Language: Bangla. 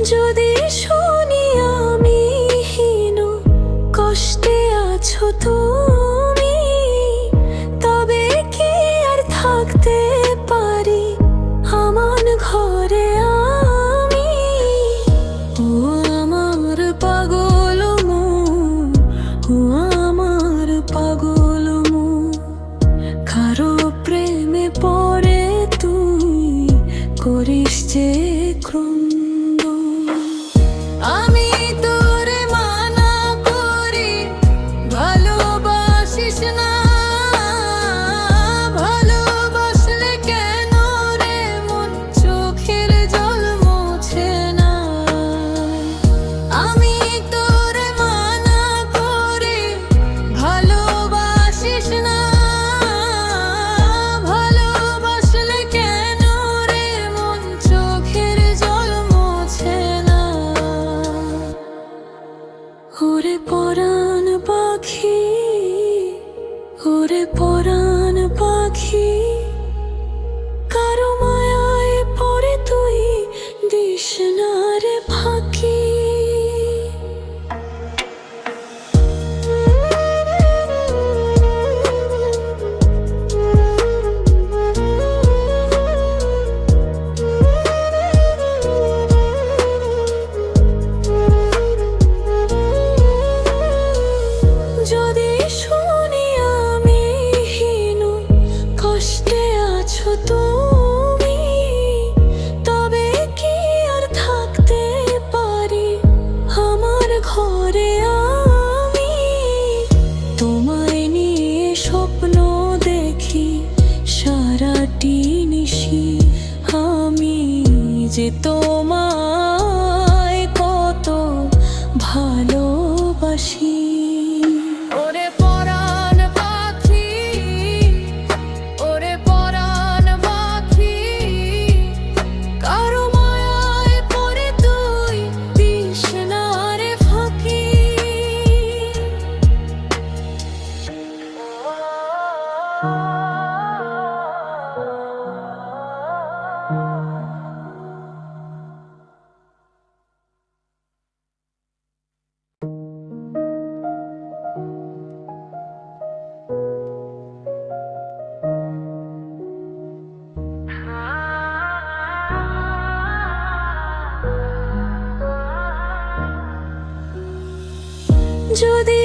যদি শুনি আমি হীন, কষ্টে আছো তুমি, তবে কি আর থাকতে পারি আমার ঘরে আমি? ও আমার পাগল মন, ও আমার পাগল মন, কারো প্রেমে পড়ে তুই করিস যে ক্রন্দ। আমি তোরে মানা করি, ভালোবাসিস না, ভালোবাসলে কেন রে মন চোখের জল মোছে না? আমি তোরে মানা করি, ভালোবাসিস না, ভালোবাসলে কেন রে মন চোখের জল মোছে না? ওরে পরাণ পাখি, ওরে পরাণ পাখি, কারো মায়ায় পড়ে তুই দিস না রে ফাঁকি। যদি শুনি আমি হীন, কষ্টে আছো তুমি, তবে কি আর থাকতে পারি আমার ঘরে আমি? তোমায় নিয়ে স্বপ্ন দেখি সারাটি নিশি, আমি যে তোমায় কত ভালোবাসি। ওরে পরাণ পাখি, ওরে পরাণ পাখি, কারো মায়ায় পড়ে তুই দিস না রে ফাঁকি। যদি